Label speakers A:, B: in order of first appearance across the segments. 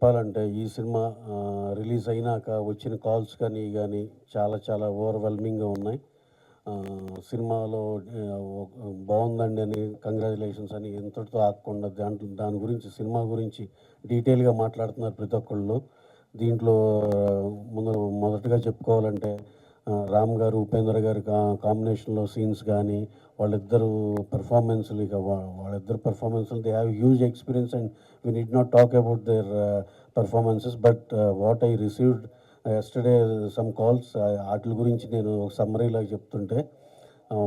A: చెప్పాలంటే ఈ cinema release అయినాక వచ్చిన కాల్స్ కానీ చాలా చాలా ఓవర్‌వెల్మింగ్‌గా ఉన్నాయి. సినిమాలో బావుందండి అని కంగ్రాచ్యులేషన్స్ అని ఇంతటితో ఆగకుండా దాని గురించి సినిమా గురించి డీటెయిల్‌గా మాట్లాడుతున్నారు ప్రతి ఒక్కళ్ళు. దీంట్లో మొదటగా చెప్పుకోవాలంటే రామ్ గారు, ఉపేంద్ర గారి కాంబినేషన్‌లో సీన్స్ గానీ, వాళ్ళిద్దరూ పెర్ఫార్మెన్స్‌లు వాళ్ళిద్దరు పెర్ఫార్మెన్స్‌లు they have huge experience and we need not talk about their performances. But what I received yesterday some calls ఆటిల గురించి నేను ఒక సమ్మరీలాగా చెప్తుంటే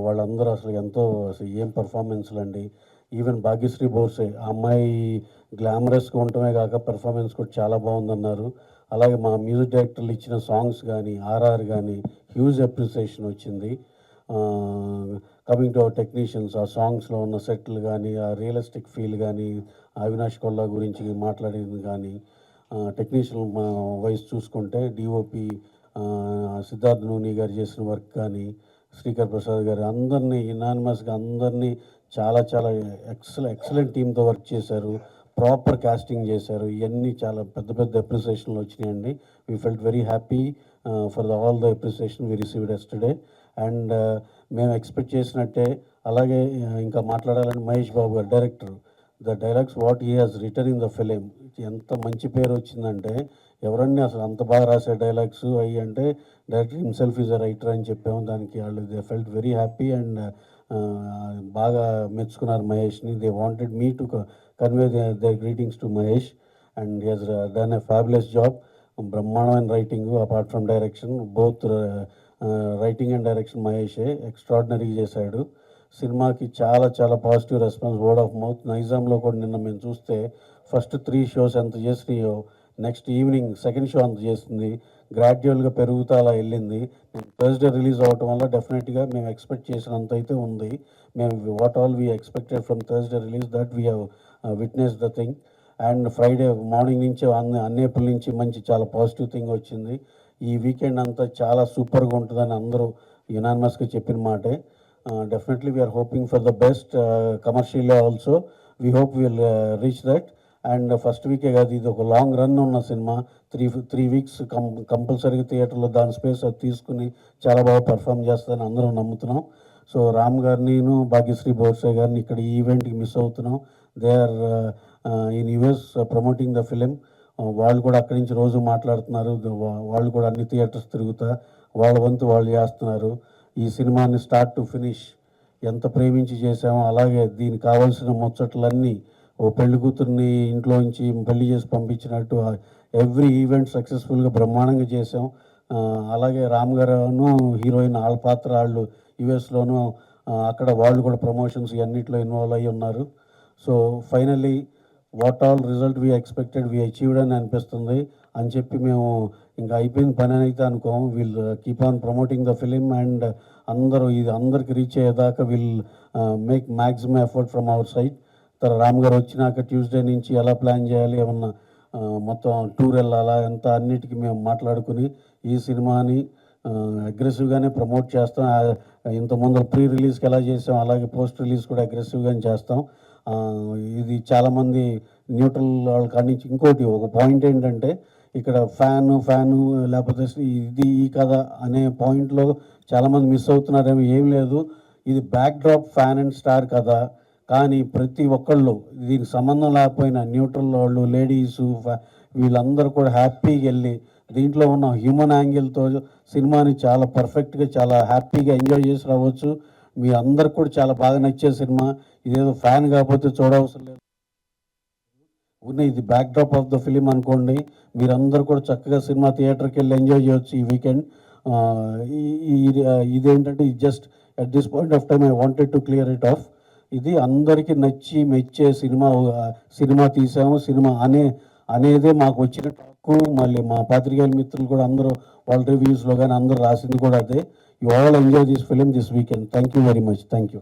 A: వాళ్ళందరూ అసలు ఏం పెర్ఫార్మెన్స్‌లండి. ఈవెన్ భాగ్యశ్రీ బోర్సే ఆ అమ్మాయి గ్లామరస్‌గా ఉండటమే కాక పెర్ఫార్మెన్స్ కూడా చాలా బాగుందన్నారు. అలాగే మా మ్యూజిక్ డైరెక్టర్లు ఇచ్చిన సాంగ్స్ కానీ, ఆర్ఆర్ కానీ హ్యూజ్ అప్రిసియేషన్ వచ్చింది. కమింగ్ టు అవర్ టెక్నీషియన్స్, ఆ సాంగ్స్లో ఉన్న సెట్లు కానీ, ఆ రియలిస్టిక్ ఫీల్ కానీ, అవినాష్ కొల్లా గురించి మాట్లాడేది కానీ, టెక్నీషియన్ వైస్ చూసుకుంటే డిఓపి సిద్ధార్థ్ నూని గారు చేసిన వర్క్ కానీ, శ్రీకర్ ప్రసాద్ గారు అందరినీ యునానిమస్గా అందరినీ చాలా చాలా ఎక్సలెంట్ టీమ్తో వర్క్ చేశారు. ప్రాపర్ కాస్టింగ్ చేశారు. ఇవన్నీ చాలా పెద్ద పెద్ద అప్రిసియేషన్లు వచ్చినాయండి. We felt very happy for all the appreciation we received yesterday. And మేము ఎక్స్పెక్ట్ చేసినట్టే అలాగే ఇంకా మాట్లాడాలంటే మహేష్ బాబు గారు director, the dialogues what he has return in the film ఎంత మంచి పేరు వచ్చిందంటే, ఎవరన్నీ అసలు అంత బాగా రాసే డైలాగ్స్ అవి అంటే director himself is a writer అని చెప్పాము. దానికి వాళ్ళు they felt very happy and బాగా మెచ్చుకున్నారు మహేష్ని. They wanted me to convey their greetings to Mahesh and he has done a fabulous job. బ్రహ్మాండమైన writing apart from direction, both writing and direction మహేషే ఎక్స్ట్రాడినరీగా చేశాడు. సినిమాకి చాలా చాలా positive response, word of mouth. నైజాంలో కూడా నిన్న మేము చూస్తే ఫస్ట్ 3 షోస్ ఎంత చేసినాయో నెక్స్ట్ ఈవినింగ్ సెకండ్ షో అంత చేస్తుంది. గ్రాడ్యువల్గా పెరుగుతూ అలా వెళ్ళింది. థర్స్డే రిలీజ్ అవ్వటం వల్ల డెఫినెట్గా మేము ఎక్స్పెక్ట్ చేసినంత అయితే ఉంది. మేము what all we expected from Thursday release that we have witness the thing. And Friday morning నుంచి అన్నేపుల నుంచి మంచి చాలా పాజిటివ్ థింగ్ వచ్చింది. ఈ వీకెండ్ అంతా చాలా సూపర్గా ఉంటుందని అందరూ యునానిమస్గా చెప్పిన మాటే. Definitely we are hoping for the best commercially also. We hope will reach that. And first వీకే కాదు, ఇది ఒక లాంగ్ రన్ ఉన్న సినిమా. త్రీ వీక్స్ కంపల్సరీగా థియేటర్లో దాని స్పేస్ అది తీసుకుని చాలా బాగా పర్ఫామ్ చేస్తుందని అందరూ నమ్ముతున్నాం. సో రామ్ గారిని, భాగ్యశ్రీ బోర్సే గారిని ఇక్కడ ఈ ఈవెంట్కి మిస్ అవుతున్నాం. They are in US promoting the film. వాళ్ళు కూడా అక్కడి నుంచి రోజు మాట్లాడుతున్నారు. వాళ్ళు కూడా అన్ని థియేటర్స్ తిరుగుతా వాళ్ళ వంతు వాళ్ళు చేస్తున్నారు. ఈ సినిమాని స్టార్ట్ టు ఫినిష్ ఎంత ప్రేమించి చేసామో అలాగే దీనికి కావాల్సిన ముచ్చట్లన్నీ ఓ పెళ్లి కూతుర్ని ఇంట్లోంచి పెళ్లి చేసి పంపించినట్టు ఎవ్రీ ఈవెంట్ సక్సెస్ఫుల్గా బ్రహ్మాండంగా చేసాం. అలాగే రామ్ గారును హీరోయిన్ వాళ్ళ పాత్ర వాళ్ళు యుఎస్లోనూ అక్కడ వాళ్ళు కూడా ప్రమోషన్స్ ఇవన్నిట్లో ఇన్వాల్వ్ అయ్యి ఉన్నారు. So finally what all result we expected we achieved అని అనిపిస్తుంది అని చెప్పి మేము ఇంకా అయిపోయిన పని అని అయితే అనుకోము. Will keep on promoting the film and అందరికి రీచ్ అయ్యేదాకా will make maximum effort from our side. Ram గారు వచ్చినాక ట్యూస్డే నుంచి ఎలా ప్లాన్ చేయాలి, ఏమన్నా మొత్తం టూర్ వెళ్ళాలా ఎంత అన్నిటికీ మేము మాట్లాడుకుని ఈ సినిమాని అగ్రెసివ్గానే ప్రమోట్ చేస్తాం. ఇంతకుముందు ప్రీ రిలీజ్కి ఎలా చేసాం అలాగే పోస్ట్ రిలీజ్ కూడా అగ్రెసివ్గానే చేస్తాం. ఇది చాలామంది న్యూట్రల్ వాళ్ళ కాడి నుంచి ఇంకోటి ఒక పాయింట్ ఏంటంటే, ఇక్కడ ఫ్యాను లేకపోతే ఇది ఈ కథ అనే పాయింట్లో చాలామంది మిస్ అవుతున్నారేమో. ఏం లేదు, ఇది back drop fan and star కథ. కానీ ప్రతి ఒక్కళ్ళు దీనికి సంబంధం లేకపోయినా న్యూట్రల్ వాళ్ళు, లేడీసు, వీళ్ళందరూ కూడా హ్యాపీగా వెళ్ళి దీంట్లో ఉన్న హ్యూమన్ యాంగిల్తో సినిమాని చాలా పర్ఫెక్ట్గా చాలా హ్యాపీగా ఎంజాయ్ చేసి రావచ్చు. మీ అందరికి కూడా చాలా బాగా నచ్చే సినిమా. ఇదేదో ఫ్యాన్ కాకపోతే చూడవసరం లేదు. ఇది back drop of the film అనుకోండి. మీరందరూ కూడా చక్కగా సినిమా థియేటర్కి వెళ్ళి ఎంజాయ్ చేయొచ్చు ఈ వీకెండ్. ఇదేంటంటే just at this point of time I wanted to clear it of. ఇది అందరికీ నచ్చి మెచ్చే సినిమా తీసాము. సినిమా అనేదే మాకు వచ్చిన టాకు. మళ్ళీ మా పాత్రికేయుల మిత్రులు కూడా అందరూ వాళ్ళ రివ్యూస్లో కానీ అందరూ రాసింది కూడా అదే. You all enjoy this film this weekend. Thank you very much. Thank you.